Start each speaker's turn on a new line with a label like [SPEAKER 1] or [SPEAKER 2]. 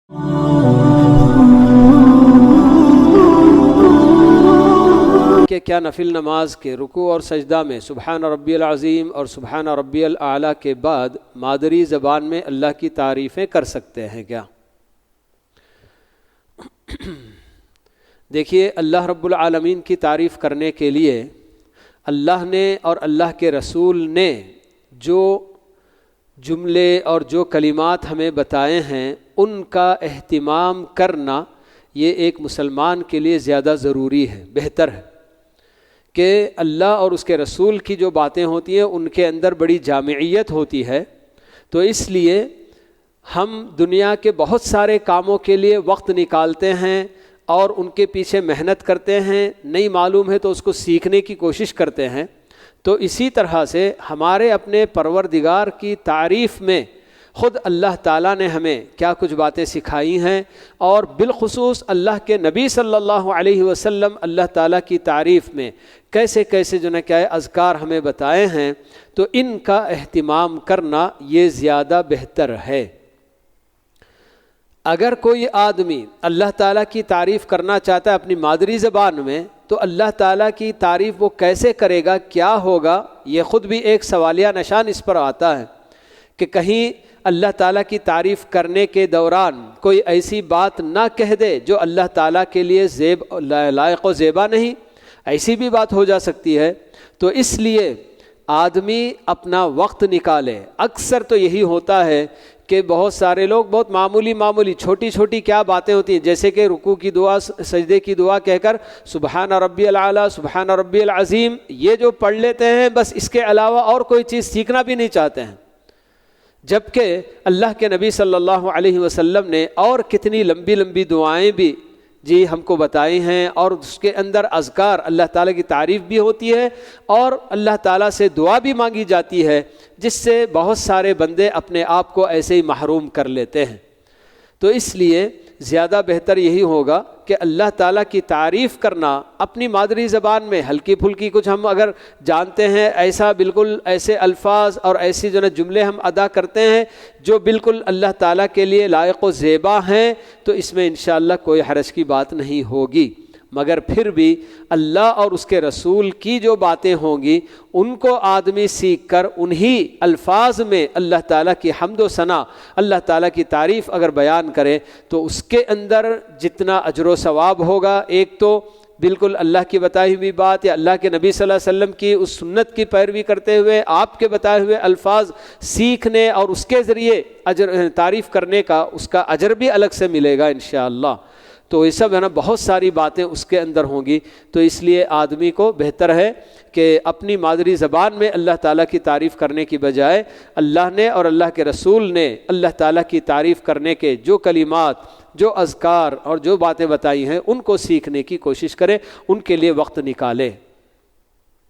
[SPEAKER 1] کہ کیا نفل نماز کے رکوع اور سجدہ میں سبحان ربی العظیم اور سبحان ربی الاعلیٰ کے بعد مادری زبان میں اللہ کی تعریفیں کر سکتے ہیں کیا؟ دیکھیے، اللہ رب العالمین کی تعریف کرنے کے لیے اللہ نے اور اللہ کے رسول نے جو جملے اور جو کلمات ہمیں بتائے ہیں ان کا اہتمام کرنا یہ ایک مسلمان کے لیے زیادہ ضروری ہے، بہتر ہے کہ اللہ اور اس کے رسول کی جو باتیں ہوتی ہیں ان کے اندر بڑی جامعیت ہوتی ہے۔ تو اس لیے ہم دنیا کے بہت سارے کاموں کے لیے وقت نکالتے ہیں اور ان کے پیچھے محنت کرتے ہیں، نہیں معلوم ہے تو اس کو سیکھنے کی کوشش کرتے ہیں۔ تو اسی طرح سے ہمارے اپنے پروردگار کی تعریف میں خود اللہ تعالیٰ نے ہمیں کیا کچھ باتیں سکھائی ہیں، اور بالخصوص اللہ کے نبی صلی اللہ علیہ وسلم اللہ تعالیٰ کی تعریف میں کیسے کیسے جو کیا اذکار ہمیں بتائے ہیں، تو ان کا اہتمام کرنا یہ زیادہ بہتر ہے۔ اگر کوئی آدمی اللہ تعالیٰ کی تعریف کرنا چاہتا ہے اپنی مادری زبان میں، تو اللہ تعالیٰ کی تعریف وہ کیسے کرے گا، کیا ہوگا، یہ خود بھی ایک سوالیہ نشان اس پر آتا ہے کہ کہیں اللہ تعالیٰ کی تعریف کرنے کے دوران کوئی ایسی بات نہ کہہ دے جو اللہ تعالیٰ کے لیے لائق و زیبا نہیں، ایسی بھی بات ہو جا سکتی ہے۔ تو اس لیے آدمی اپنا وقت نکالے۔ اکثر تو یہی ہوتا ہے کہ بہت سارے لوگ بہت معمولی چھوٹی چھوٹی کیا باتیں ہوتی ہیں، جیسے کہ رکوع کی دعا، سجدے کی دعا کہہ کر سبحان ربی الاعلیٰ سبحان ربی العظیم یہ جو پڑھ لیتے ہیں، بس اس کے علاوہ اور کوئی چیز سیکھنا بھی نہیں چاہتے ہیں، جبکہ اللہ کے نبی صلی اللہ علیہ وسلم نے اور کتنی لمبی لمبی دعائیں بھی ہم کو بتائی ہیں، اور اس کے اندر اذکار اللہ تعالیٰ کی تعریف بھی ہوتی ہے اور اللہ تعالیٰ سے دعا بھی مانگی جاتی ہے، جس سے بہت سارے بندے اپنے آپ کو ایسے ہی محروم کر لیتے ہیں۔ تو اس لیے زیادہ بہتر یہی ہوگا کہ اللہ تعالیٰ کی تعریف کرنا اپنی مادری زبان میں ہلکی پھلکی کچھ ہم اگر جانتے ہیں، ایسا بالکل ایسے الفاظ اور ایسی جملے ہم ادا کرتے ہیں جو بالکل اللہ تعالیٰ کے لیے لائق و زیبا ہیں، تو اس میں انشاءاللہ کوئی حرج کی بات نہیں ہوگی۔ مگر پھر بھی اللہ اور اس کے رسول کی جو باتیں ہوں گی ان کو آدمی سیکھ کر انہی الفاظ میں اللہ تعالیٰ کی حمد و ثنا، اللہ تعالیٰ کی تعریف اگر بیان کرے تو اس کے اندر جتنا اجر و ثواب ہوگا، ایک تو بالکل اللہ کی بتائی ہوئی بات یا اللہ کے نبی صلی اللہ علیہ وسلم کی اس سنت کی پیروی کرتے ہوئے آپ کے بتائے ہوئے الفاظ سیکھنے اور اس کے ذریعے تعریف کرنے کا اس کا اجر بھی الگ سے ملے گا انشاءاللہ۔ تو یہ سب بہت ساری باتیں اس کے اندر ہوں گی۔ تو اس لیے آدمی کو بہتر ہے کہ اپنی مادری زبان میں اللہ تعالیٰ کی تعریف کرنے کی بجائے اللہ نے اور اللہ کے رسول نے اللہ تعالیٰ کی تعریف کرنے کے جو کلمات، جو اذکار اور جو باتیں بتائی ہیں ان کو سیکھنے کی کوشش کرے، ان کے لیے وقت نکالے۔